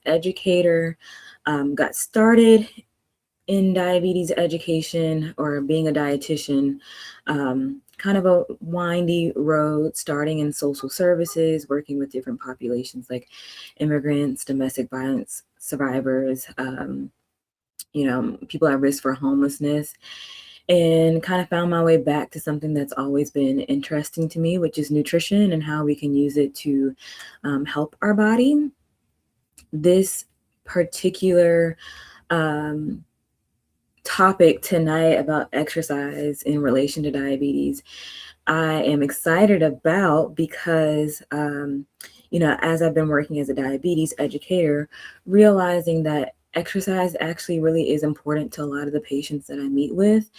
educator, got started in diabetes education or being a dietitian, kind of a windy road, starting in social services, working with different populations like immigrants, domestic violence survivors, people at risk for homelessness, and kind of found my way back to something that's always been interesting to me, which is nutrition and how we can use it to help our body. This particular topic tonight about exercise in relation to diabetes, I am excited about because, as I've been working as a diabetes educator, realizing that exercise actually really is important to a lot of the patients that I meet with.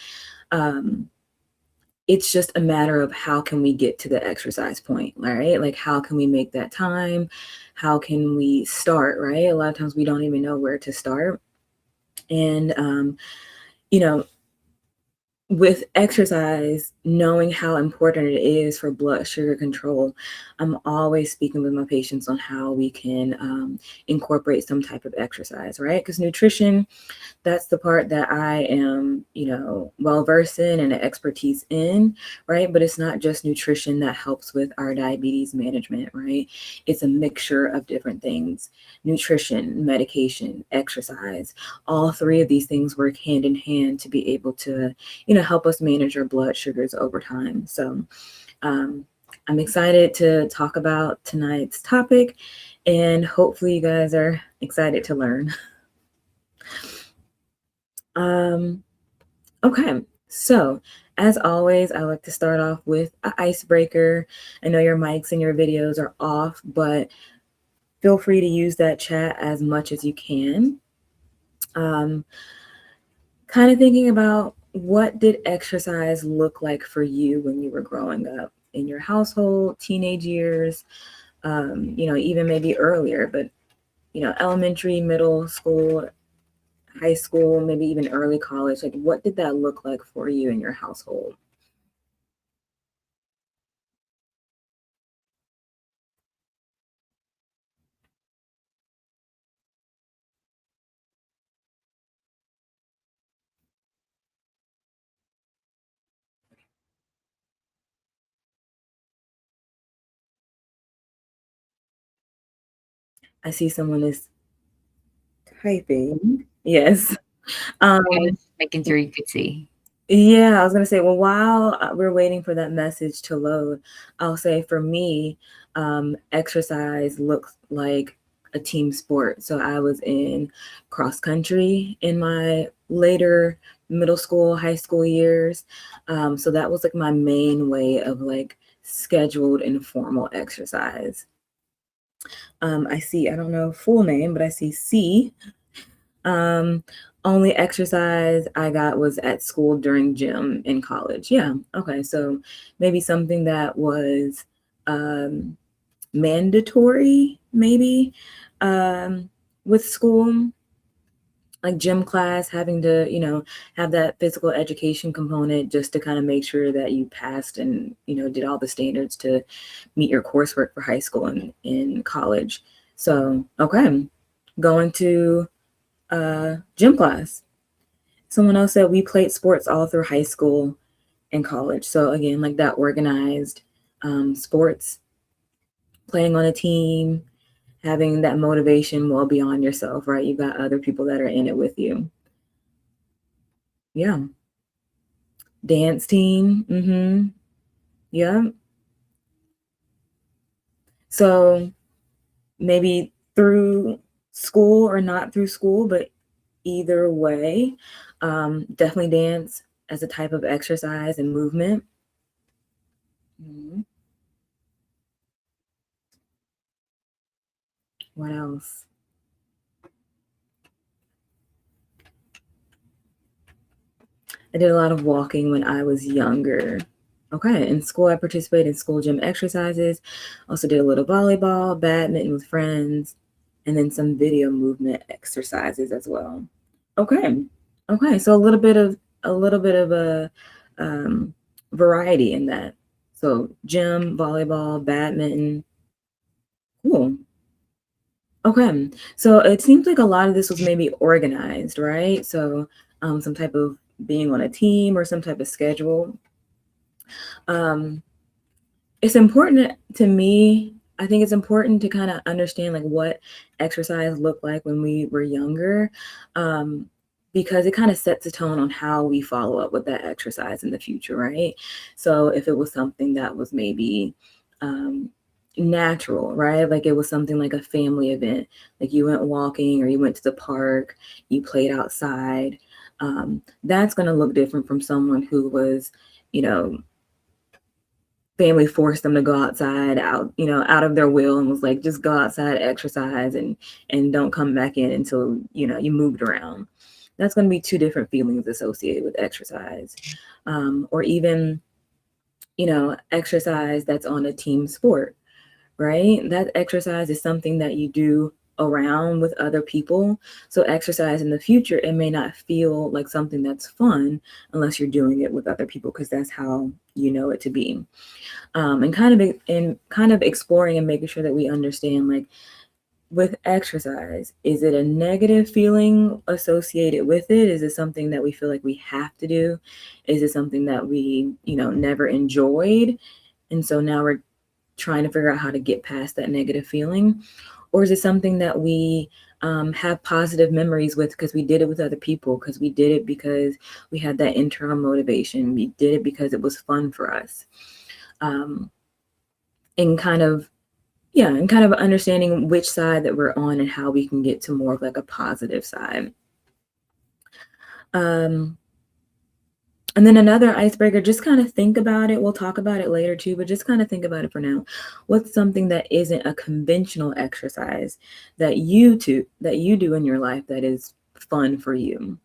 It's just a matter of how can we get to the exercise point, right? Like, how can we make that time? How can we start, right? A lot of times we don't even know where to start. And, you know, with exercise, knowing how important it is for blood sugar control, I'm always speaking with my patients on how we can incorporate some type of exercise, right? Because nutrition, that's the part that I am, well versed in and an expertise in, right? But it's not just nutrition that helps with our diabetes management, right? It's a mixture of different things: nutrition, medication, exercise. All three of these things work hand in hand to be able to, help us manage our blood sugars over time. So I'm excited to talk about tonight's topic, and hopefully you guys are excited to learn. Okay, so as always, I like to start off with an icebreaker. I know your mics and your videos are off, but feel free to use that chat as much as you can. Kind of thinking about, what did exercise look like for you when you were growing up in your household, teenage years, even maybe earlier, but, elementary, middle school, high school, maybe even early college. Like, what did that look like for you in your household? I see someone is typing. Yes. I was Um, making sure you could see. yeah, I was gonna say, well, while we're waiting for that message to load, I'll say for me, exercise looks like a team sport. So I was in cross country in my later middle school, high school years. So that was like my main way of like scheduled informal exercise. I see, I don't know full name, but I see C. Um, Only exercise I got was at school during gym in college. Yeah. Okay. So maybe something that was um, mandatory, maybe with school, like gym class, having to, have that physical education component just to kind of make sure that you passed and, did all the standards to meet your coursework for high school and in college. So, okay. Going to gym class. Someone else said we played sports all through high school and college. So again, like that organized sports, playing on a team, having that motivation well beyond yourself, right? You've got other people that are in it with you. Yeah. Dance team. Mm-hmm. Yeah. So maybe through school or not through school, but either way, definitely dance as a type of exercise and movement. Mhm. What else? I did a lot of walking when I was younger. Okay, in school, I participated in school gym exercises. Also did a little volleyball, badminton with friends, and then some video movement exercises as well. Okay, okay, so a little bit of a um, variety in that. So gym, volleyball, badminton. Cool. Okay. So it seems like a lot of this was maybe organized, right? So some type of being on a team or some type of schedule. Um, it's important to me. I think it's important to kind of understand like what exercise looked like when we were younger, um, because it kind of sets a tone on how we follow up with that exercise in the future, right? So if it was something that was maybe um, natural, right? Like it was something like a family event, like you went walking or you went to the park, you played outside. That's going to look different from someone who was, you know, family forced them to go outside out, out of their will and was like, just go outside, exercise and don't come back in until, you moved around. That's going to be two different feelings associated with exercise. Or even, exercise that's on a team sport, right? That exercise is something that you do around with other people. So exercise in the future, it may not feel like something that's fun unless you're doing it with other people, because that's how you know it to be. And kind of exploring and making sure that we understand, like, with exercise, is it a negative feeling associated with it? Is it something that we feel like we have to do? Is it something that we, never enjoyed, and so now we're trying to figure out how to get past that negative feeling? Or is it something that we have positive memories with because we did it with other people, because we did it because we had that internal motivation, we did it because it was fun for us? um, and kind of yeah, and kind of understanding which side that we're on and how we can get to more of like a positive side. um, and then another icebreaker, just kind of think about it. We'll talk about it later too, but just kind of think about it for now. What's something that isn't a conventional exercise that you do in your life that is fun for you?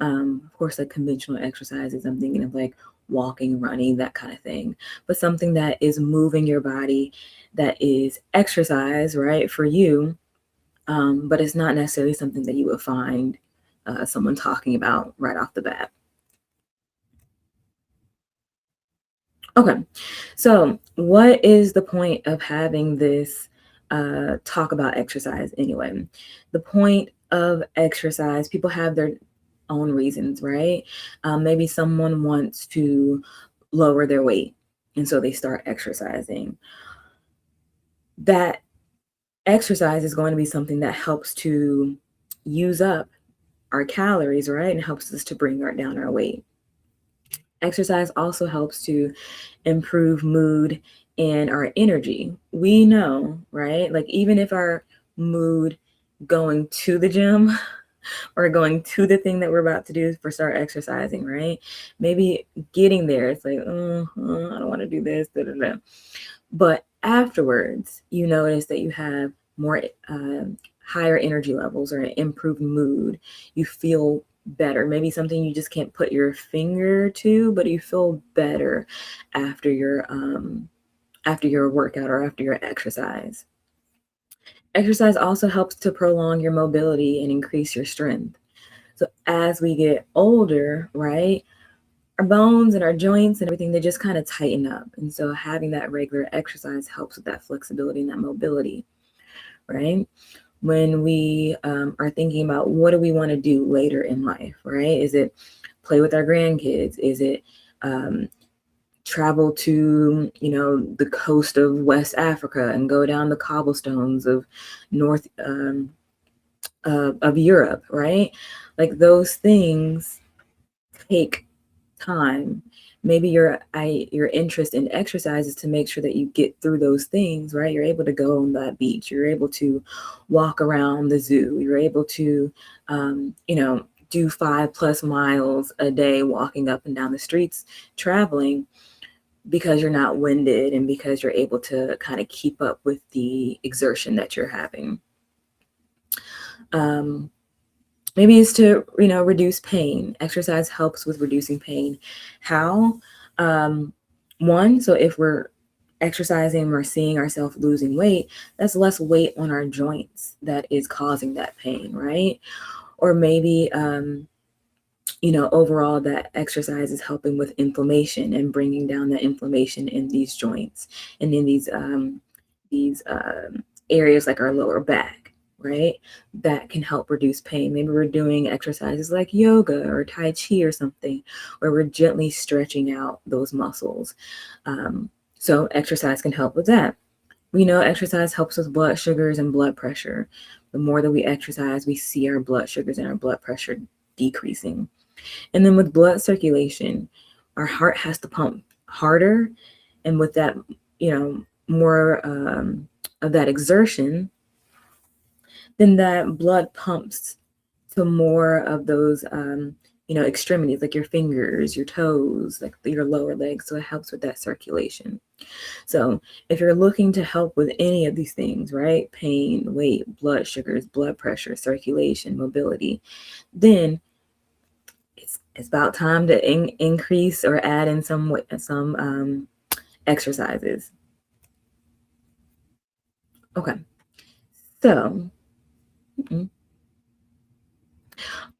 Of course, a conventional exercise, I'm thinking of like walking, running, that kind of thing. But something that is moving your body, that is exercise, right, for you, but it's not necessarily something that you would find someone talking about right off the bat. Okay, so what is the point of having this talk about exercise anyway? The point of exercise, people have their own reasons, right? Maybe someone wants to lower their weight, and so they start exercising. That exercise is going to be something that helps to use up our calories, right? And helps us to bring down our weight. Exercise also helps to improve mood and our energy. We know, right? Like, even if our mood going to the gym or going to the thing that we're about to do for start exercising, right? Maybe getting there, it's like, I don't want to do this, da, da, da. But afterwards, you notice that you have more higher energy levels or an improved mood. You feel better. Maybe something you just can't put your finger to, but you feel better after your workout or after your exercise. Exercise also helps to prolong your mobility and increase your strength. So as we get older, right, our bones and our joints and everything, they just kind of tighten up. And so having that regular exercise helps with that flexibility and that mobility, right? When we are thinking about what do we want to do later in life, right? Is it play with our grandkids? Is it travel to, the coast of West Africa and go down the cobblestones of North of Europe, right? Like, those things take time. Maybe your interest in exercise is to make sure that you get through those things, right? You're able to go on that beach. You're able to walk around the zoo. You're able to, do 5+ miles a day walking up and down the streets, traveling, because you're not winded and because you're able to kind of keep up with the exertion that you're having. Um, Maybe it's to, reduce pain. Exercise helps with reducing pain. How? One, so if we're exercising, we're seeing ourselves losing weight, that's less weight on our joints that is causing that pain, right? Or maybe, overall, that exercise is helping with inflammation and bringing down the inflammation in these joints and in these areas like our lower back, right? That can help reduce pain. Maybe we're doing exercises like yoga or Tai Chi or something, where we're gently stretching out those muscles. So exercise can help with that. We know exercise helps with blood sugars and blood pressure. The more that we exercise, we see our blood sugars and our blood pressure decreasing. And then with blood circulation, our heart has to pump harder. And with that, more of that exertion, then that blood pumps to more of those, extremities, like your fingers, your toes, like your lower legs. So it helps with that circulation. So if you're looking to help with any of these things, right? Pain, weight, blood sugars, blood pressure, circulation, mobility, then it's about time to increase or add in some exercises. Okay. So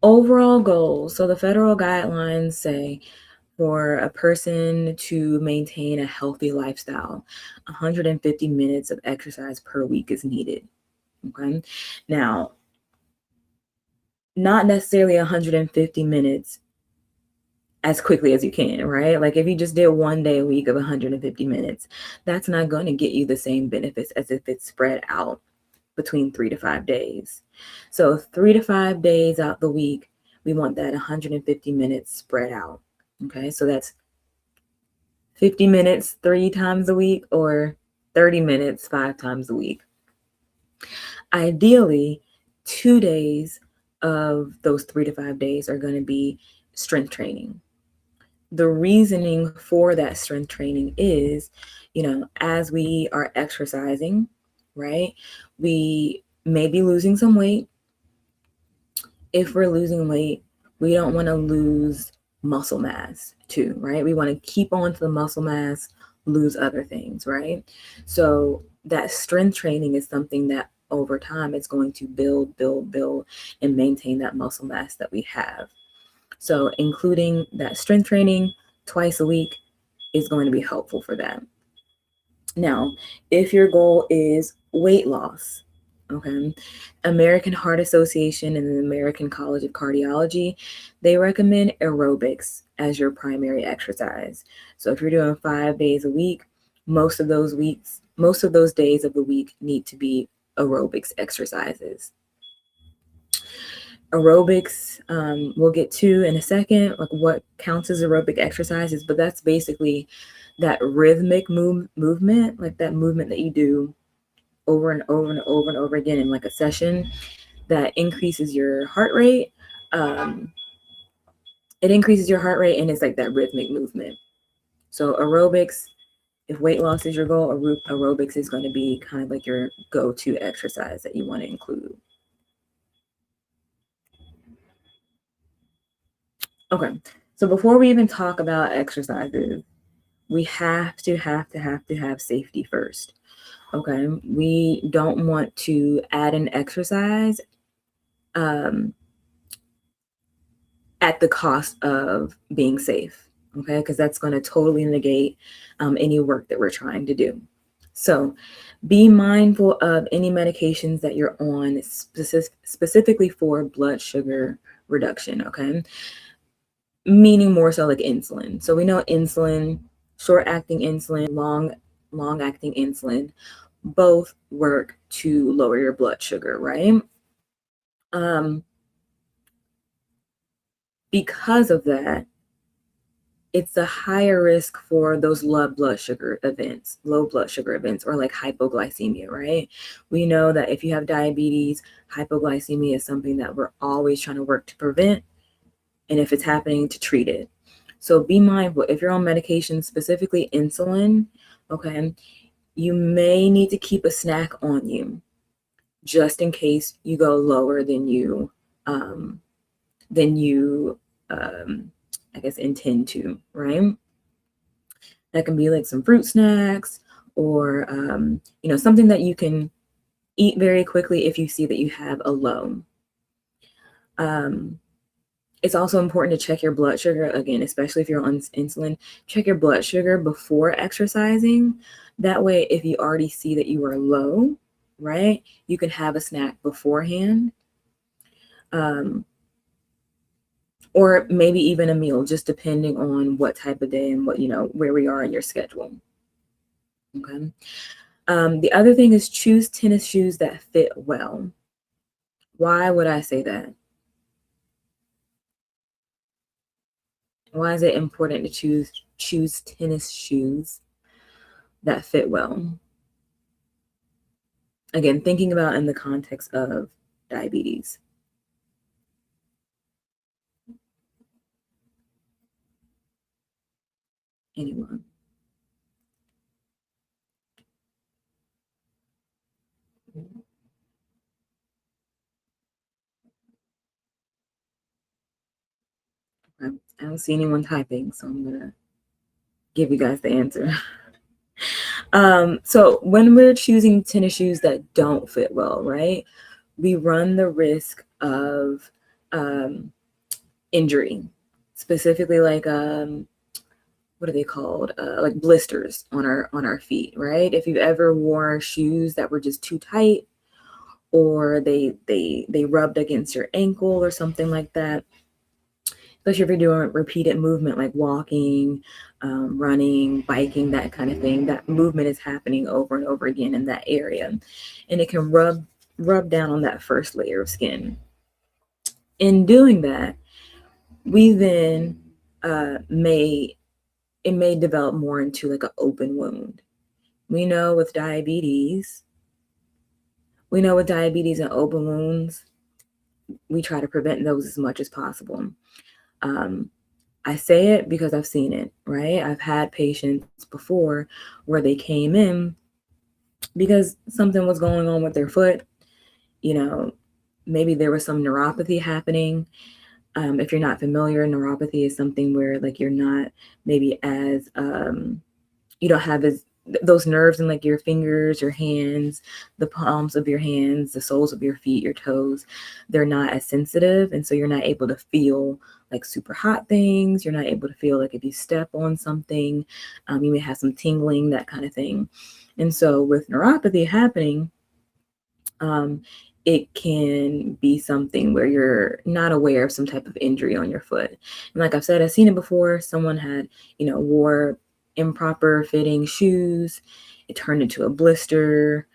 overall goals. So the federal guidelines say for a person to maintain a healthy lifestyle, 150 minutes of exercise per week is needed. Okay. Now, not necessarily 150 minutes as quickly as you can, right? Like if you just did 1 day a week of 150 minutes, that's not going to get you the same benefits as if it's spread out between 3 to 5 days. So 3 to 5 days out the week, we want that 150 minutes spread out. Okay, so that's 50 minutes 3 times a week or 30 minutes 5 times a week. Ideally, 2 days of those 3 to 5 days are going to be strength training. The reasoning for that strength training is, as we are exercising, right, we may be losing some weight. If we're losing weight, we don't want to lose muscle mass too, right? We want to keep on to the muscle mass, lose other things, right? So that strength training is something that over time it's going to build, and maintain that muscle mass that we have. So including that strength training twice a week is going to be helpful for that. Now, if your goal is weight loss, okay, American Heart Association and the American College of Cardiology, they recommend aerobics as your primary exercise. So if you're doing 5 days a week, most of those days of the week need to be aerobics exercises. Aerobics, we'll get to in a second, like what counts as aerobic exercises, but that's basically that rhythmic movement, like that movement that you do over and over and over and over again in like a session that increases your heart rate. It increases your heart rate and it's like that rhythmic movement. So aerobics, if weight loss is your goal, aerobics is going to be kind of like your go-to exercise that you want to include. Okay, so before we even talk about exercises, we have to have safety first. Okay, we don't want to add an exercise at the cost of being safe. Okay, because that's going to totally negate any work that we're trying to do. So be mindful of any medications that you're on specifically for blood sugar reduction. Okay, meaning more so like insulin. So we know insulin, short-acting insulin, long-acting insulin, both work to lower your blood sugar, right? Because of that, it's a higher risk for those low blood sugar events, or like hypoglycemia, right? We know that if you have diabetes, hypoglycemia is something that we're always trying to work to prevent, and if it's happening, to treat it. So be mindful, if you're on medication, specifically insulin, okay, you may need to keep a snack on you just in case you go lower than you I guess intend to, right? That can be like some fruit snacks or something that you can eat very quickly if you see that you have a low. It's also important to check your blood sugar, again, especially if you're on insulin. Check your blood sugar before exercising. That way, if you already see that you are low, right? You can have a snack beforehand, or maybe even a meal, just depending on what type of day and what, where we are in your schedule. Okay. The other thing is choose tennis shoes that fit well. Why would I say that? Why is it important to choose tennis shoes that fit well? Again, thinking about in the context of diabetes. Anyone? I don't see anyone typing, so I'm gonna give you guys the answer. So when we're choosing tennis shoes that don't fit well, right, we run the risk of injury, specifically like what are they called? Like blisters on our feet, right? If you've ever wore shoes that were just too tight, or they rubbed against your ankle or something like that, especially if you're doing repeated movement like walking, running, biking, that kind of thing, that movement is happening over and over again in that area, and it can rub down on that first layer of skin. In doing that, we then may develop more into like an open wound. We know with diabetes, and open wounds, we try to prevent those as much as possible. I say it because I've seen it, right? I've had patients before where they came in because something was going on with their foot. Maybe there was some neuropathy happening. If you're not familiar, neuropathy is something where like you're not maybe as you don't have those nerves in like your fingers, your hands, the palms of your hands, the soles of your feet, your toes, they're not as sensitive. And so you're not able to feel like super hot things. You're not able to feel like if you step on something, you may have some tingling, that kind of thing. And so with neuropathy happening, it can be something where you're not aware of some type of injury on your foot. And like I've said, I've seen it before. Someone had, wore improper fitting shoes. It turned into a blister.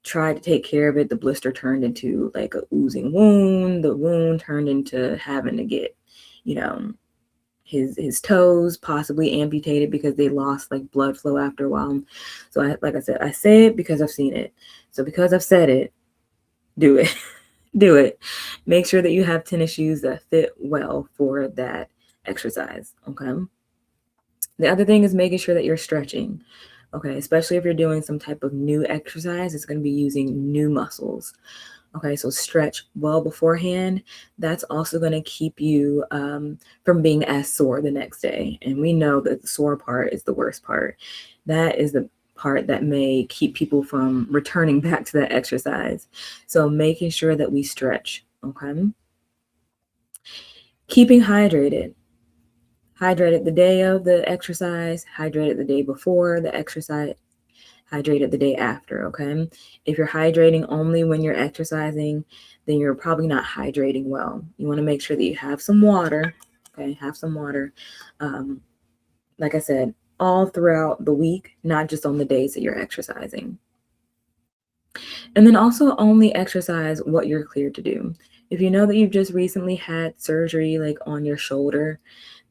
Tried to take care of it. The blister turned into like a oozing wound. The wound turned into having to get, his toes possibly amputated because they lost like blood flow after a while. So like I said, I say it because I've seen it. So because I've said it, do it. Do it. Make sure that you have tennis shoes that fit well for that exercise. Okay. The other thing is making sure that you're stretching. Okay. Especially if you're doing some type of new exercise, it's going to be using new muscles. Okay. So stretch well beforehand. That's also going to keep you from being as sore the next day. And we know that the sore part is the worst part. That is the part that may keep people from returning back to that exercise. So making sure that we stretch. Okay. Keeping hydrated. Hydrated the day of the exercise, hydrated the day before the exercise, hydrated the day after. Okay. If you're hydrating only when you're exercising, then you're probably not hydrating well. You want to make sure that you have some water. Okay. Have some water. Like I said, all throughout the week, not just on the days that you're exercising. And then also only exercise what you're cleared to do. If you know that you've just recently had surgery like on your shoulder,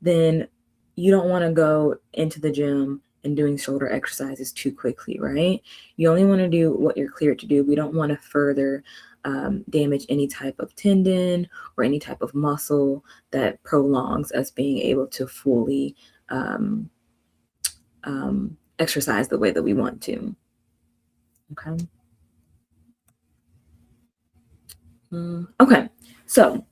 then you don't want to go into the gym and doing shoulder exercises too quickly, right? You only want to do what you're cleared to do. We don't want to further damage any type of tendon or any type of muscle that prolongs us being able to fully exercise the way that we want to. Okay. Okay. So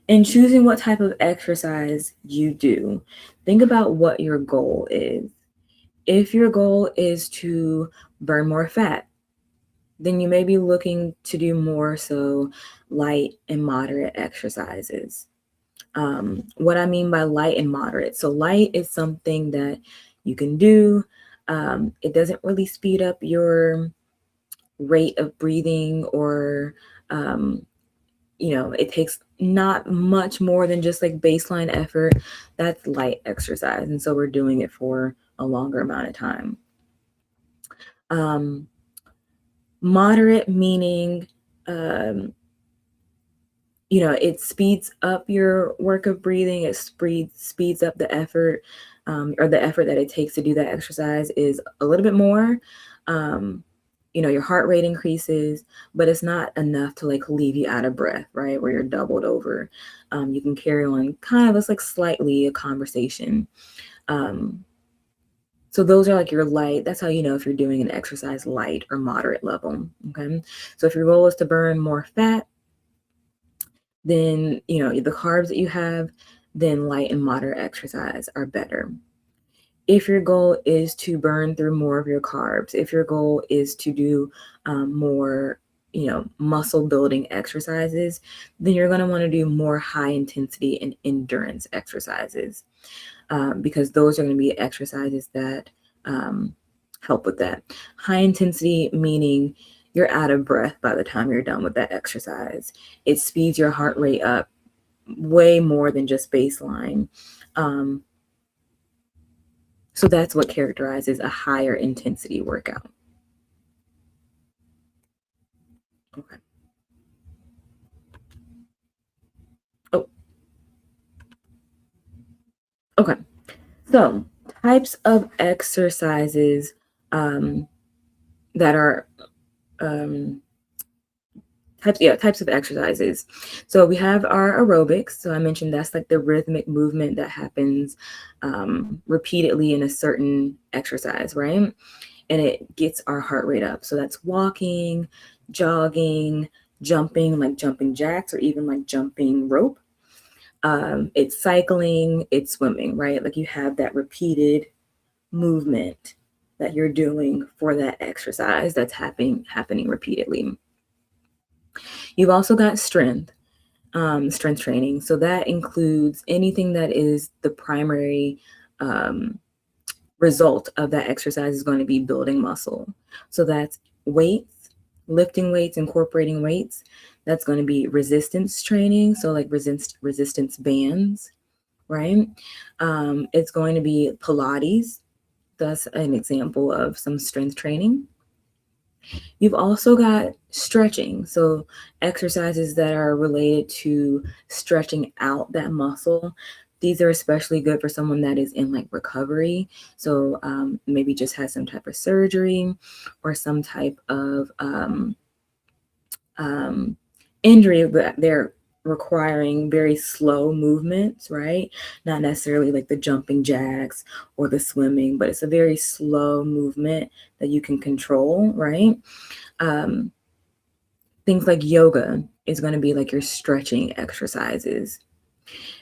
in choosing what type of exercise you do, think about what your goal is. If your goal is to burn more fat, then you may be looking to do more so light and moderate exercises. What I mean by light and moderate. So light is something that you can do. It doesn't really speed up your rate of breathing, or it takes not much more than just like baseline effort, that's light exercise. And so we're doing it for a longer amount of time. Moderate meaning, it speeds up your work of breathing. It speeds up the effort, or the effort that it takes to do that exercise is a little bit more. Your heart rate increases, but it's not enough to like leave you out of breath, right? Where you're doubled over. You can carry on kind of as like slightly a conversation. So those are like your light. That's how you know if you're doing an exercise light or moderate level. Okay. So if your goal is to burn more fat, then, the carbs that you have, then light and moderate exercise are better. If your goal is to burn through more of your carbs, if your goal is to do more, muscle building exercises, then you're going to want to do more high intensity and endurance exercises, because those are going to be exercises that help with that. High intensity meaning you're out of breath by the time you're done with that exercise. It speeds your heart rate up way more than just baseline. So that's what characterizes a higher intensity workout. Okay. Oh, okay. So types of exercises that are types of exercises. So we have our aerobics. So I mentioned that's like the rhythmic movement that happens repeatedly in a certain exercise, right? And it gets our heart rate up. So that's walking, jogging, jumping, like jumping jacks, or even like jumping rope. It's cycling, it's swimming, right? Like you have that repeated movement that you're doing for that exercise that's happening repeatedly. You've also got strength training. So that includes anything that is the primary result of that exercise is going to be building muscle. So that's weights, lifting weights, incorporating weights. That's going to be resistance training. So like resistance bands, right? It's going to be Pilates. That's an example of some strength training. You've also got stretching, so exercises that are related to stretching out that muscle. These are especially good for someone that is in like recovery. So maybe just has some type of surgery or some type of injury, but they're requiring very slow movements, right? Not necessarily like the jumping jacks or the swimming, but it's a very slow movement that you can control, right? Things like yoga is going to be like your stretching exercises.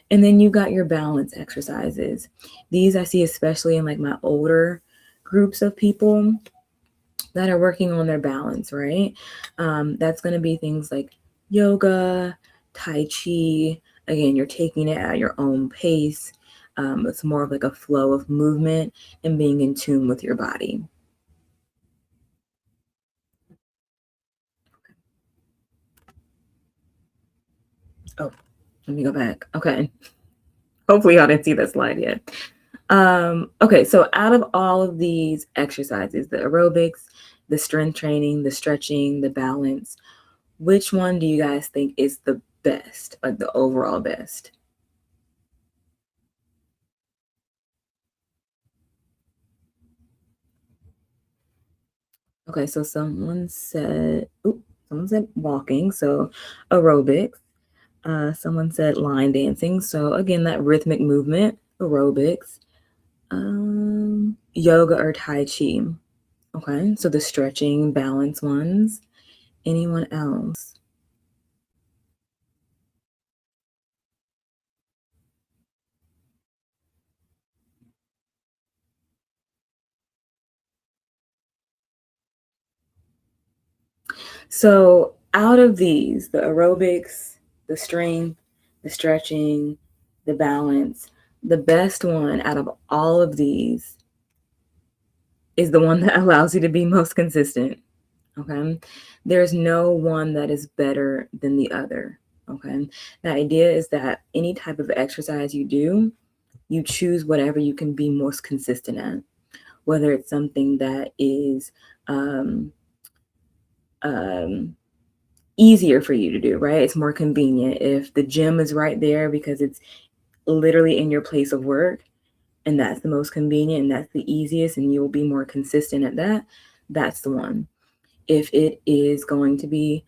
And then you got your balance exercises. These I see especially in like my older groups of people that are working on their balance, right? That's going to be things like yoga, Tai Chi. Again, you're taking it at your own pace. It's more of like a flow of movement and being in tune with your body. Oh, let me go back. Okay. Hopefully y'all didn't see that slide yet. Okay, so out of all of these exercises, the aerobics, the strength training, the stretching, the balance, which one do you guys think is the best, like the overall best? Okay, so someone said walking, so aerobics. Someone said line dancing, so again, that rhythmic movement, aerobics. Yoga or Tai Chi. Okay, so the stretching, balance ones. Anyone else? So out of these, the aerobics, the strength, the stretching, the balance, the best one out of all of these is the one that allows you to be most consistent. Okay. There's no one that is better than the other. Okay. The idea is that any type of exercise you do, you choose whatever you can be most consistent at, whether it's something that is um, um, easier for you to do, right? It's more convenient. If the gym is right there because it's literally in your place of work, and that's the most convenient and that's the easiest, and you'll be more consistent at that, that's the one. If it is going to be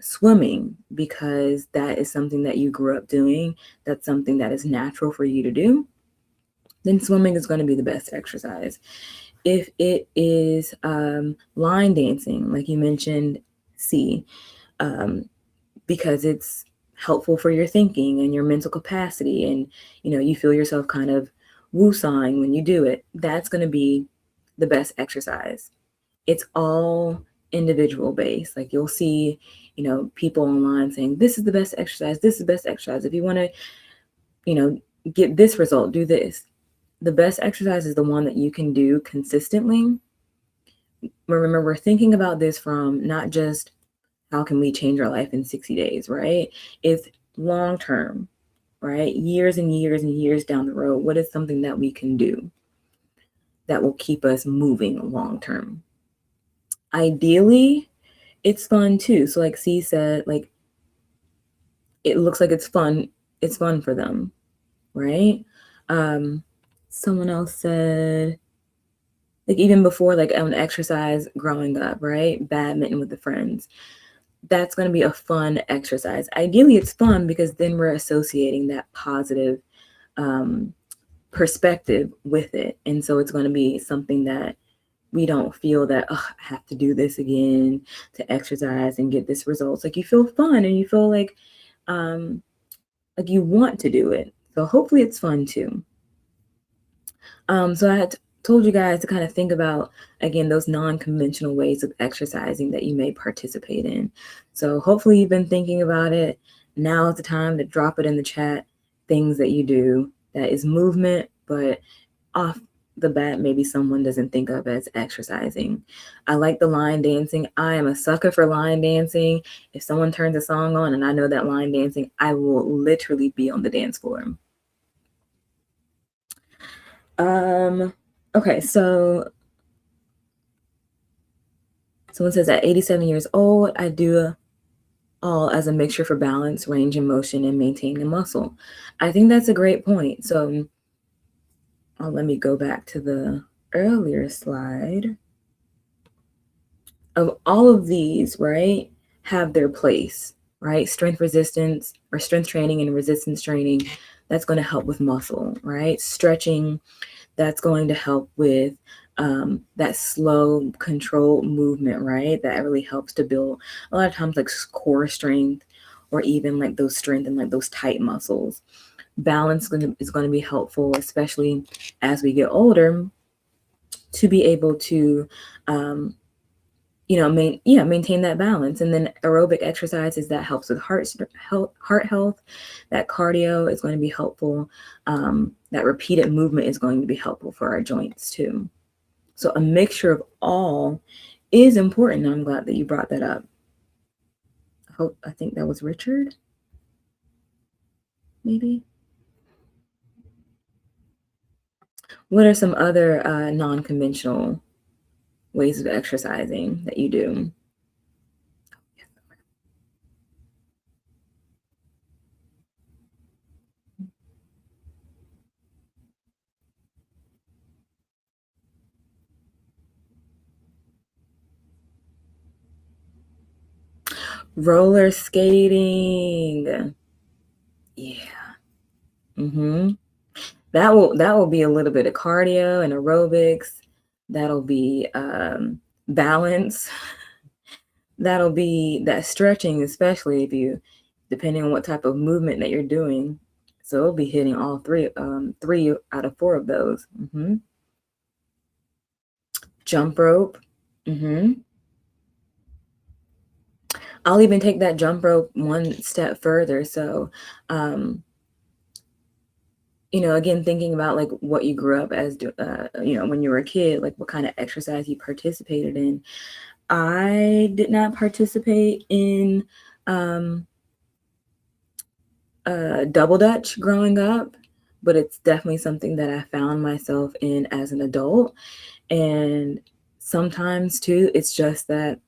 swimming because that is something that you grew up doing, that's something that is natural for you to do, then swimming is going to be the best exercise. If it is line dancing, like you mentioned, C, um, because it's helpful for your thinking and your mental capacity, and you feel yourself kind of woosawing when you do it, that's going to be the best exercise. It's all individual based. Like you'll see, people online saying this is the best exercise, this is the best exercise. If you want to, get this result, do this. The best exercise is the one that you can do consistently. Remember, we're thinking about this from not just how can we change our life in 60 days, right? It's long term, right? Years and years and years down the road. What is something that we can do that will keep us moving long term? Ideally, it's fun too. So like C said, like it looks like it's fun for them, right? Um, Someone else said like even before like an exercise growing up, right? Badminton with the friends. That's going to be a fun exercise. Ideally, it's fun because then we're associating that positive um, perspective with it. And so it's going to be something that we don't feel that, oh, I have to do this again to exercise and get this results. Like you feel fun and you feel like you want to do it. So hopefully it's fun too. So I had told you guys to kind of think about, again, those non-conventional ways of exercising that you may participate in. So hopefully you've been thinking about it. Now is the time to drop it in the chat, things that you do that is movement, but off the bat, maybe someone doesn't think of as exercising. I like the line dancing. I am a sucker for line dancing. If someone turns a song on and I know that line dancing, I will literally be on the dance floor. Okay, so someone says at 87 years old, I do all as a mixture for balance, range and motion, and maintaining muscle. I think that's a great point. So let me go back to the earlier slide. Of all of these, right, have their place, right? Strength resistance or strength training and resistance training, that's going to help with muscle, right? Stretching, that's going to help with that slow, controlled movement, right? That really helps to build a lot of times like core strength or even like those strength and like those tight muscles. Balance is going to be helpful, especially as we get older, to be able to maintain that balance. And then aerobic exercises that helps with heart health. That cardio is going to be helpful. That repeated movement is going to be helpful for our joints too. So a mixture of all is important. I'm glad that you brought that up. I think that was Richard, maybe. What are some other non-conventional ways of exercising that you do? Roller skating. Yeah. Mm-hmm. That will be a little bit of cardio and aerobics. That'll be balance. That'll be that stretching, especially if you, depending on what type of movement that you're doing. So it'll be hitting all three out of four of those. Mm-hmm. Jump rope. Mm-hmm. I'll even take that jump rope one step further. So, again, thinking about like what you grew up as, when you were a kid, like what kind of exercise you participated in. I did not participate in double dutch growing up, but it's definitely something that I found myself in as an adult. And sometimes too, it's just that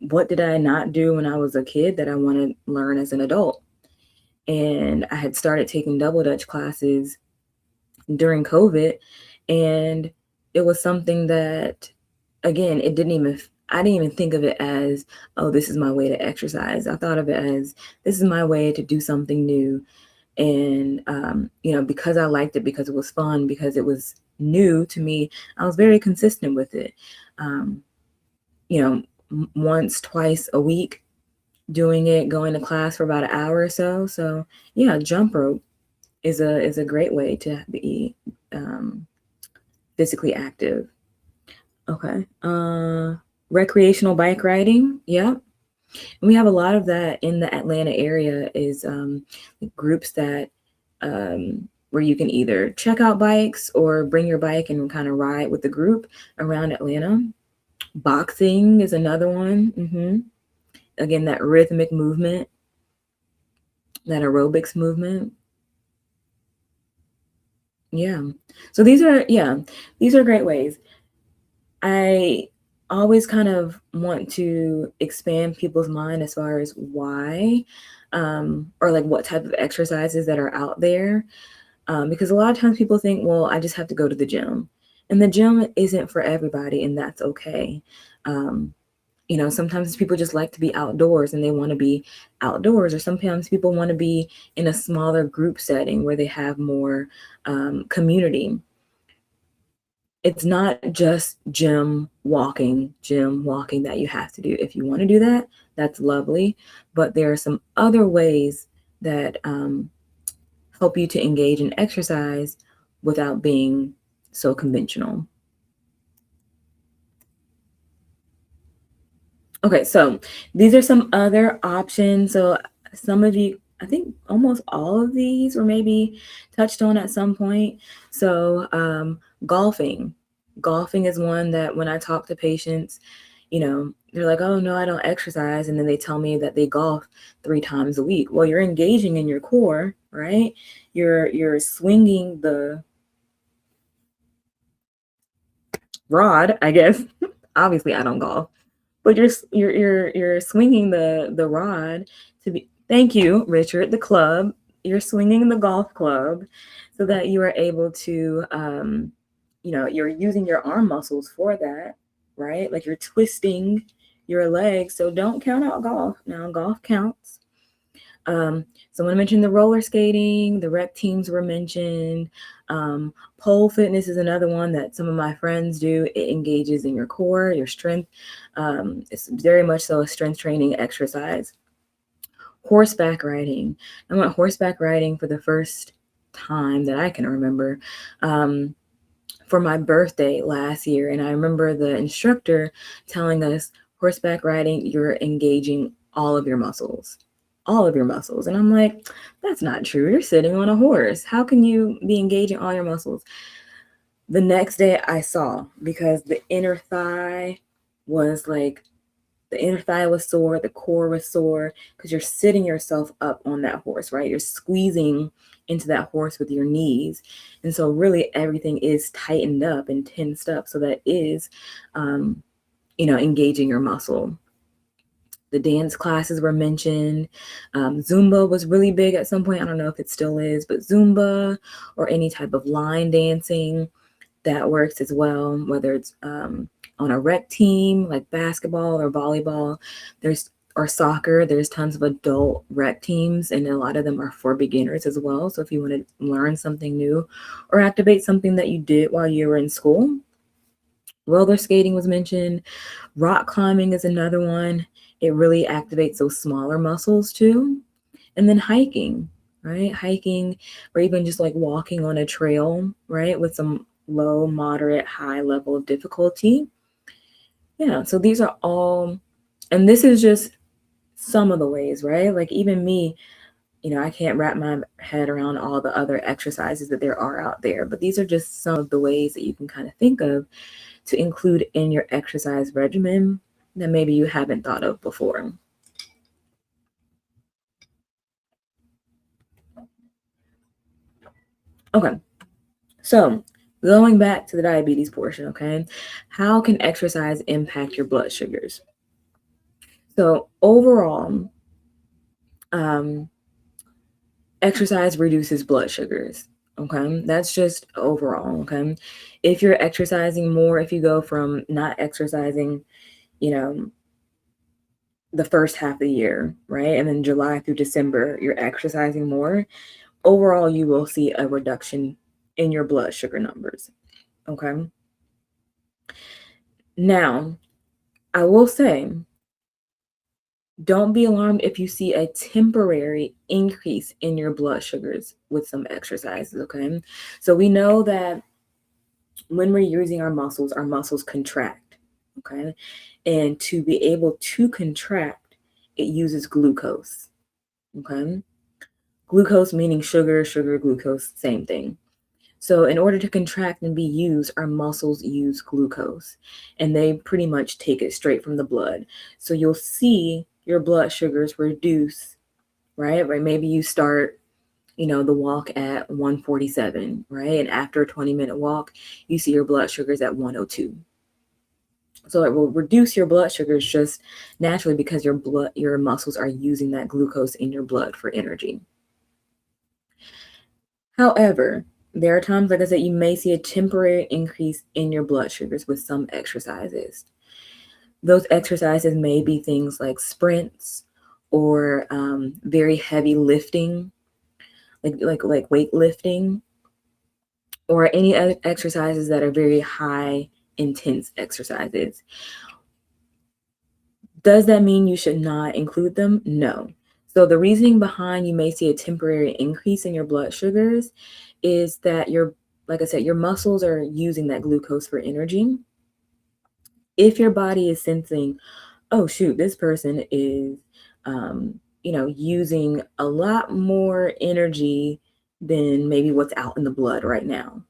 what did I not do when I was a kid that I want to learn as an adult? And I had started taking double dutch classes during COVID, and it was something that, again, I didn't even think of it as, oh, this is my way to exercise. I thought of it as, this is my way to do something new. And, because I liked it, because it was fun, because it was new to me, I was very consistent with it. Um, Once, twice a week, doing it, going to class for about an hour or so. So yeah, jump rope is a great way to be physically active. Okay. Recreational bike riding. Yeah. And we have a lot of that in the Atlanta area is groups that where you can either check out bikes or bring your bike and kind of ride with the group around Atlanta. Boxing is another one. Again, that rhythmic movement, that aerobics movement. Yeah. So these are great ways. I always kind of want to expand people's mind as far as why, or like what type of exercises that are out there. Because a lot of times people think, well, I just have to go to the gym. And the gym isn't for everybody, and that's okay. Um, Sometimes people just like to be outdoors and they want to be outdoors, or sometimes people want to be in a smaller group setting where they have more community. It's not just gym walking that you have to do. If you want to do that, that's lovely. But there are some other ways that help you to engage in exercise without being so conventional. Okay, so these are some other options. So some of you, I think almost all of these were maybe touched on at some point. So golfing. Golfing is one that when I talk to patients, they're like, oh no, I don't exercise. And then they tell me that they golf 3 times a week. Well, you're engaging in your core, right? You're swinging the rod, I guess. Obviously, I don't golf, but you're swinging the rod to be. Thank you, Richard. The club. You're swinging the golf club, so that you are able to, you're using your arm muscles for that, right? Like you're twisting your legs. So don't count out golf. Now golf counts. Someone mentioned the roller skating, the rec teams were mentioned. Pole fitness is another one that some of my friends do. It engages in your core, your strength. It's very much so a strength training exercise. Horseback riding. I went horseback riding for the first time that I can remember for my birthday last year. And I remember the instructor telling us horseback riding, you're engaging all of your muscles. All of your muscles. And I'm like, that's not true. You're sitting on a horse. How can you be engaging all your muscles? The next day I saw, because the inner thigh was sore, the core was sore, because you're sitting yourself up on that horse, right? You're squeezing into that horse with your knees. And so really everything is tightened up and tensed up. So that is, engaging your muscle. The dance classes were mentioned. Zumba was really big at some point. I don't know if it still is, but Zumba or any type of line dancing, that works as well, whether it's on a rec team like basketball or volleyball, or soccer. There's tons of adult rec teams, and a lot of them are for beginners as well. So if you want to learn something new or activate something that you did while you were in school. Roller skating was mentioned. Rock climbing is another one. It really activates those smaller muscles too. And then hiking, right? Hiking, or even just like walking on a trail, right? With some low, moderate, high level of difficulty. Yeah, so these are all, and this is just some of the ways, right? Like even me, I can't wrap my head around all the other exercises that there are out there, but these are just some of the ways that you can kind of think of to include in your exercise regimen. that maybe you haven't thought of before? Okay, so going back to the diabetes portion, okay, how can exercise impact your blood sugars? So overall, exercise reduces blood sugars. Okay, that's just overall. Okay, if you're exercising more, if you go from not exercising, you know, the first half of the year, right, and then July through December, you're exercising more, overall, you will see a reduction in your blood sugar numbers. Okay, now I will say, don't be alarmed if you see a temporary increase in your blood sugars with some exercises. Okay, so we know that when we're using our muscles contract. Okay. And to be able to contract, it uses glucose. Okay. Glucose meaning sugar, sugar, glucose, same thing. So, in order to contract and be used, our muscles use glucose and they pretty much take it straight from the blood. So, you'll see your blood sugars reduce, right? Right. Maybe you start the walk at 147, right? And after a 20-minute walk, you see your blood sugars at 102. So it will reduce your blood sugars just naturally because your muscles are using that glucose in your blood for energy. However, there are times, like I said, you may see a temporary increase in your blood sugars with some exercises. Those exercises may be things like sprints or very heavy lifting, like weightlifting, or any other exercises that are very high intense exercises. Does that mean you should not include them? No. So the reasoning behind you may see a temporary increase in your blood sugars is that like I said, your muscles are using that glucose for energy. If your body is sensing, oh shoot, this person is, using a lot more energy than maybe what's out in the blood right now,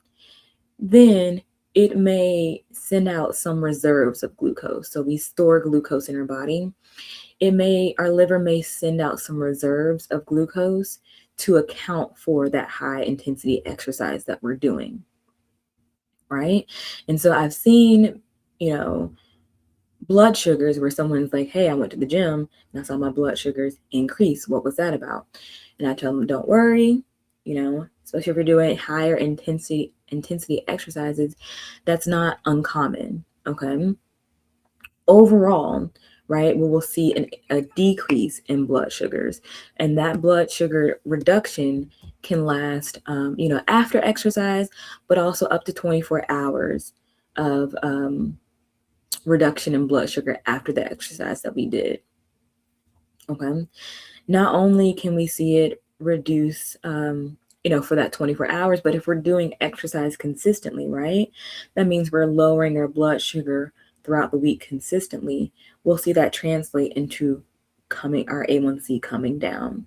then it may send out some reserves of glucose. So we store glucose in our body. Our liver may send out some reserves of glucose to account for that high intensity exercise that we're doing. Right. And so I've seen, blood sugars where someone's like, hey, I went to the gym and I saw my blood sugars increase. What was that about? And I tell them, don't worry, especially if you're doing higher intensity exercises, that's not uncommon. Okay. Overall, right, we will see a decrease in blood sugars, and that blood sugar reduction can last, after exercise, but also up to 24 hours of reduction in blood sugar after the exercise that we did. Okay. Not only can we see it reduce, for that 24 hours, but if we're doing exercise consistently, right, that means we're lowering our blood sugar throughout the week consistently. We'll see that translate into our A1C coming down.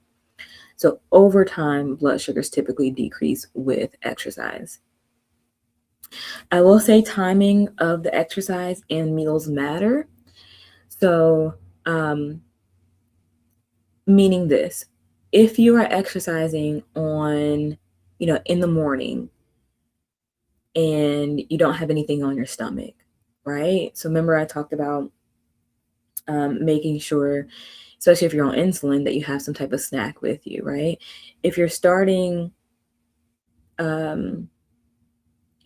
So over time, blood sugars typically decrease with exercise. I will say timing of the exercise and meals matter. So, meaning this, if you are exercising in the morning and you don't have anything on your stomach, right? So remember I talked about making sure, especially if you're on insulin, that you have some type of snack with you, right? If you're starting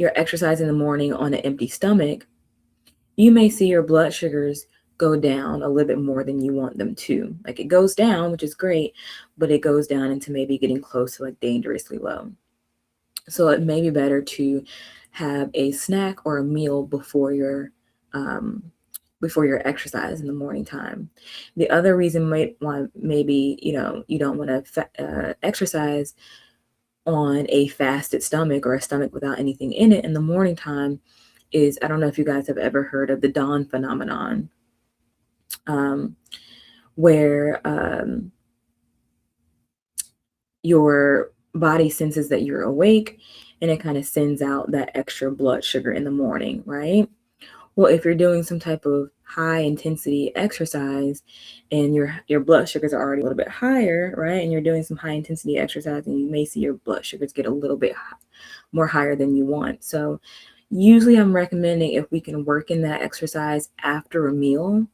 your exercise in the morning on an empty stomach, you may see your blood sugars go down a little bit more than you want them to. Like it goes down, which is great, but it goes down into maybe getting close to like dangerously low. So it may be better to have a snack or a meal before your exercise in the morning time. The other reason maybe you don't want to exercise on a fasted stomach or a stomach without anything in it in the morning time is, I don't know if you guys have ever heard of the dawn phenomenon, where your body senses that you're awake and it kind of sends out that extra blood sugar in the morning, right? Well, if you're doing some type of high intensity exercise and your blood sugars are already a little bit higher, right? And you're doing some high intensity exercise and you may see your blood sugars get a little bit more higher than you want. So usually I'm recommending if we can work in that exercise after a meal,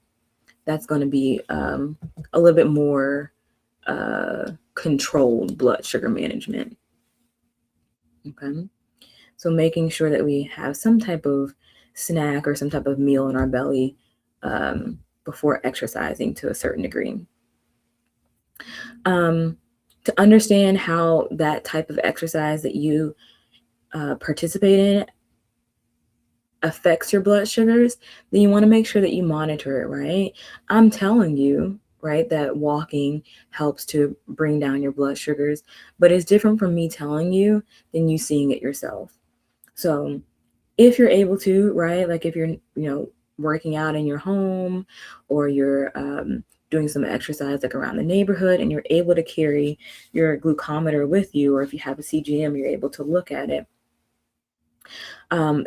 that's going to be a little bit more controlled blood sugar management. Okay. So making sure that we have some type of snack or some type of meal in our belly before exercising to a certain degree. To understand how that type of exercise that you participate in affects your blood sugars, then you want to make sure that you monitor it, right? I'm telling you, right, that walking helps to bring down your blood sugars, but it's different from me telling you than you seeing it yourself. So if you're able to, right, like if you're working out in your home or you're doing some exercise like around the neighborhood and you're able to carry your glucometer with you, or if you have a CGM, you're able to look at it.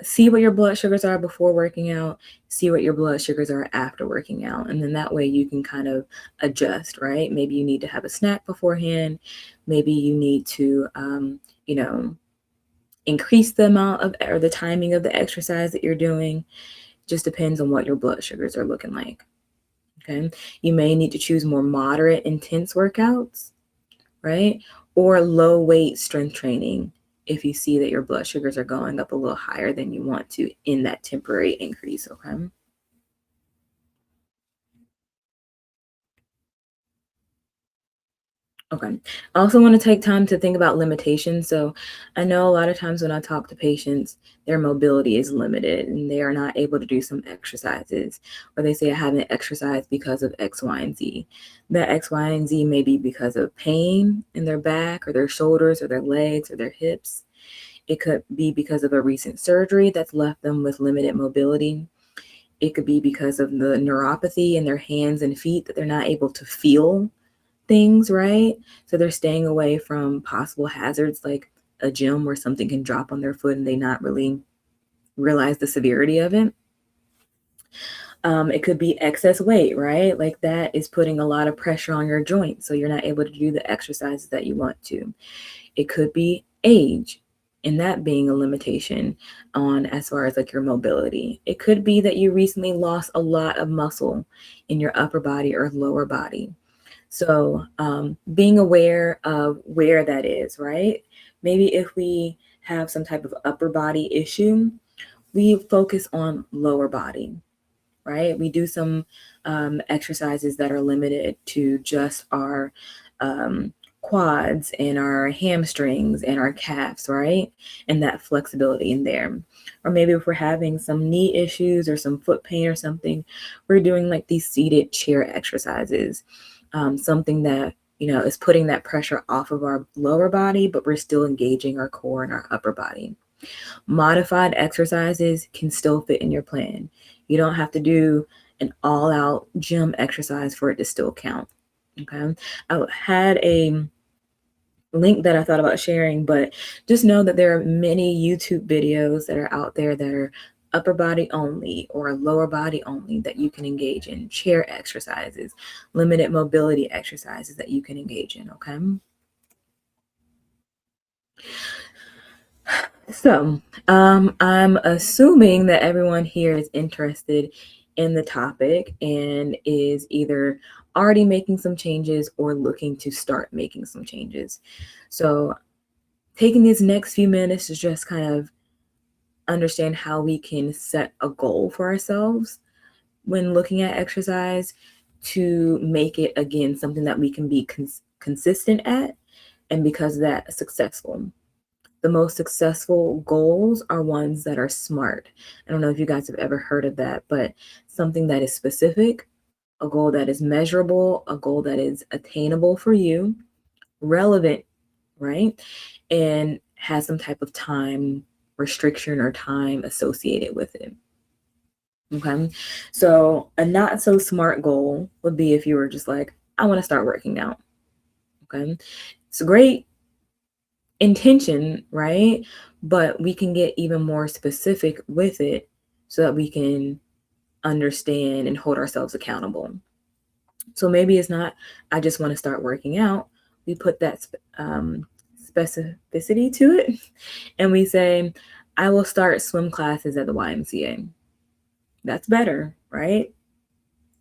See what your blood sugars are before working out, see what your blood sugars are after working out. And then that way you can kind of adjust, right? Maybe you need to have a snack beforehand. Maybe you need to, increase the amount of or the timing of the exercise that you're doing. Just depends on what your blood sugars are looking like. Okay. You may need to choose more moderate, intense workouts, right? Or low weight strength training if you see that your blood sugars are going up a little higher than you want to in that temporary increase. Okay. Okay. I also want to take time to think about limitations. So I know a lot of times when I talk to patients, their mobility is limited and they are not able to do some exercises, or they say I haven't exercised because of X, Y, and Z. That X, Y, and Z may be because of pain in their back or their shoulders or their legs or their hips. It could be because of a recent surgery that's left them with limited mobility. It could be because of the neuropathy in their hands and feet that they're not able to feel things, right? So they're staying away from possible hazards like a gym where something can drop on their foot and they not really realize the severity of it. It could be excess weight, right? Like that is putting a lot of pressure on your joints, so you're not able to do the exercises that you want to. It could be age, and that being a limitation on as far as like your mobility. It could be that you recently lost a lot of muscle in your upper body or lower body. So being aware of where that is, right? Maybe if we have some type of upper body issue, we focus on lower body, right? We do some exercises that are limited to just our quads and our hamstrings and our calves, right? And that flexibility in there. Or maybe if we're having some knee issues or some foot pain or something, we're doing like these seated chair exercises, something that is putting that pressure off of our lower body, but we're still engaging our core and our upper body. Modified exercises can still fit in your plan. You don't have to do an all-out gym exercise for it to still count. Okay. I had a link that I thought about sharing, but just know that there are many YouTube videos that are out there that are upper body only or lower body only that you can engage in, chair exercises, limited mobility exercises that you can engage in. Okay. So, I'm assuming that everyone here is interested in the topic and is either already making some changes or looking to start making some changes. So, taking these next few minutes to just kind of understand how we can set a goal for ourselves when looking at exercise to make it again something that we can be consistent at, and because of that, successful. The most successful goals are ones that are SMART. I don't know if you guys have ever heard of that, but something that is specific, a goal that is measurable, a goal that is attainable for you, relevant, right? And has some type of time restriction or time associated with it. Okay. So a not so smart goal would be if you were just like, I want to start working out. Okay. It's a great intention, right? But we can get even more specific with it so that we can understand and hold ourselves accountable. So maybe it's not, I just want to start working out. We put that specificity to it and we say, I will start swim classes at the YMCA. That's better, right?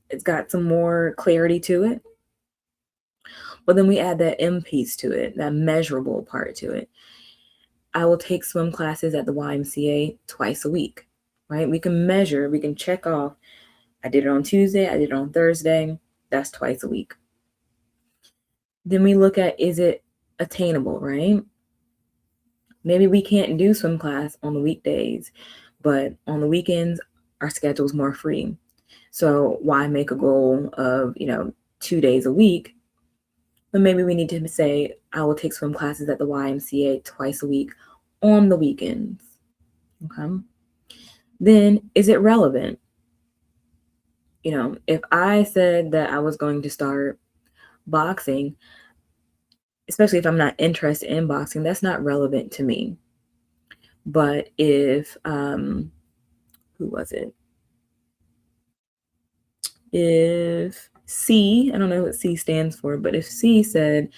It's got some more clarity to it. But then we add that M piece to it, that measurable part to it. I will take swim classes at the YMCA twice a week, right? We can measure, we can check off. I did it on Tuesday, I did it on Thursday. That's twice a week. Then we look at, is it attainable, right? Maybe we can't do swim class on the weekdays, but on the weekends, our schedule's more free. So why make a goal of, 2 days a week? But maybe we need to say, I will take swim classes at the YMCA twice a week on the weekends. Okay. Then is it relevant? If I said that I was going to start boxing, especially if I'm not interested in boxing, that's not relevant to me. But if, who was it? If C, I don't know what C stands for, but if C said,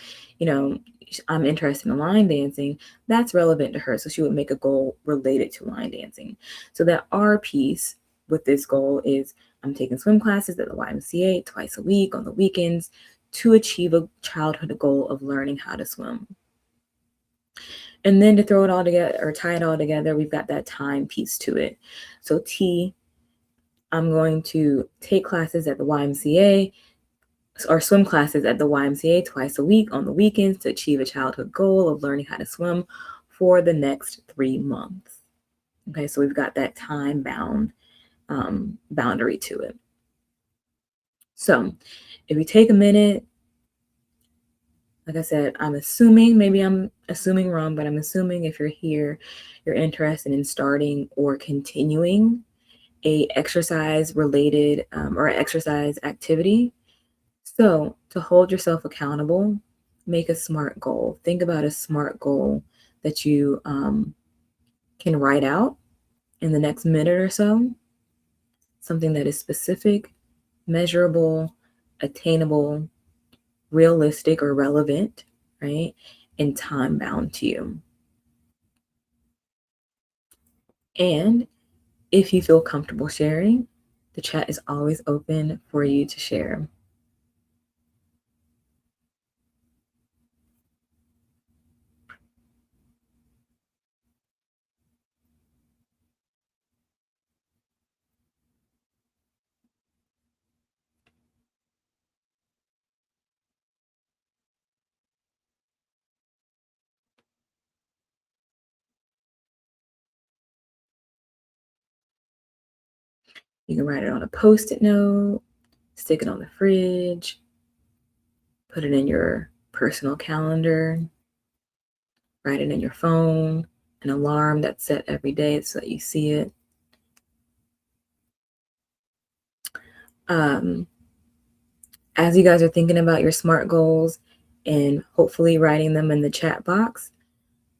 I'm interested in line dancing, that's relevant to her. So she would make a goal related to line dancing. So that R piece with this goal is, I'm taking swim classes at the YMCA twice a week on the weekends to achieve a childhood goal of learning how to swim. And then to throw it all together or tie it all together, we've got that time piece to it. So T, I'm going to take classes at the YMCA or swim classes at the YMCA twice a week on the weekends to achieve a childhood goal of learning how to swim for the next 3 months. Okay, so we've got that time boundary to it. So if we take a minute, like I said, I'm assuming, maybe I'm assuming wrong, but I'm assuming if you're here, you're interested in starting or continuing a exercise related or exercise activity. So to hold yourself accountable, make a SMART goal. Think about a SMART goal that you can write out in the next minute or so. Something that is specific, measurable, attainable, realistic or relevant, right? And time bound to you. And if you feel comfortable sharing, the chat is always open for you to share. You can write it on a Post-it note, stick it on the fridge, put it in your personal calendar, write it in your phone, an alarm that's set every day so that you see it. As you guys are thinking about your SMART goals and hopefully writing them in the chat box,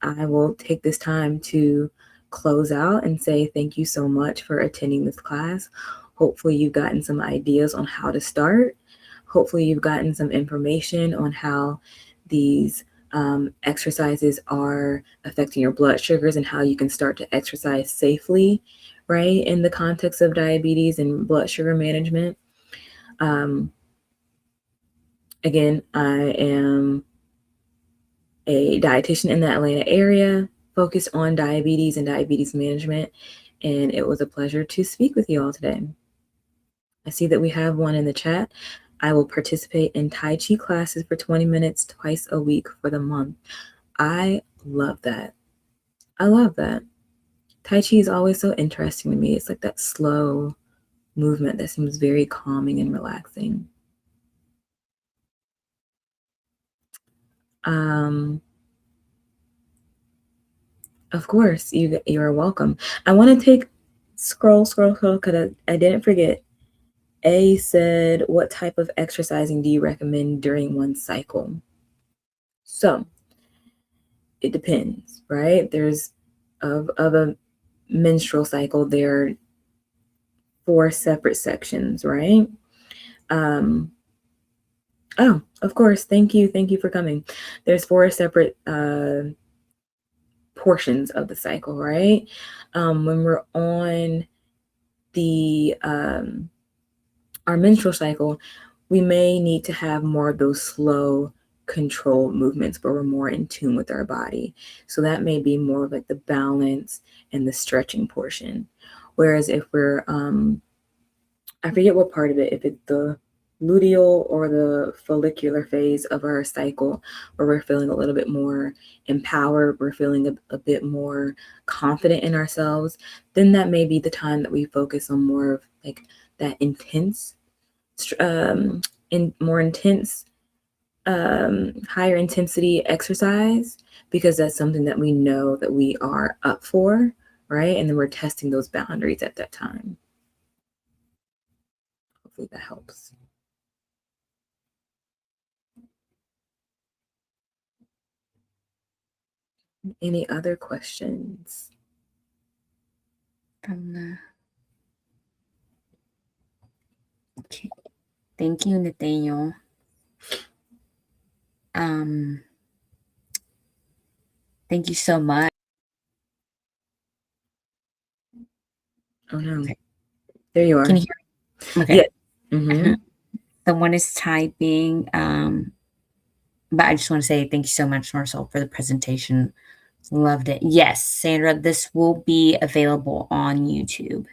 I will take this time to close out and say thank you so much for attending this class. Hopefully you've gotten some ideas on how to start. Hopefully you've gotten some information on how these exercises are affecting your blood sugars and how you can start to exercise safely, right, in the context of diabetes and blood sugar management. Again, I am a dietitian in the Atlanta area, focused on diabetes and diabetes management, and it was a pleasure to speak with you all today. I see that we have one in the chat. I will participate in Tai Chi classes for 20 minutes twice a week for the month. I love that. I love that. Tai Chi is always so interesting to me. It's like that slow movement that seems very calming and relaxing. Of course, you are welcome. I want to scroll, because I didn't forget. A said, what type of exercising do you recommend during one cycle? So it depends, right? There's of a menstrual cycle, there are 4 separate sections, right? Oh, of course. Thank you. Thank you for coming. There's 4 separate portions of the cycle, right? When we're on the our menstrual cycle, we may need to have more of those slow, controlled movements where we're more in tune with our body. So that may be more of like the balance and the stretching portion. Whereas if we're, I forget what part of it, if it's the luteal or the follicular phase of our cycle, where we're feeling a little bit more empowered, we're feeling a bit more confident in ourselves, then that may be the time that we focus on more of like that intense, more intense, higher intensity exercise, because that's something that we know that we are up for, right? And then we're testing those boundaries at that time. Hopefully that helps. Any other questions? Okay. Thank you, Nathaniel. Thank you so much. Oh no. Okay. There you are. Can you hear me? Okay. Yeah. Mm-hmm. Someone is typing. But I just want to say thank you so much, Marcelle, for the presentation. Loved it. Yes, Sandra, this will be available on YouTube.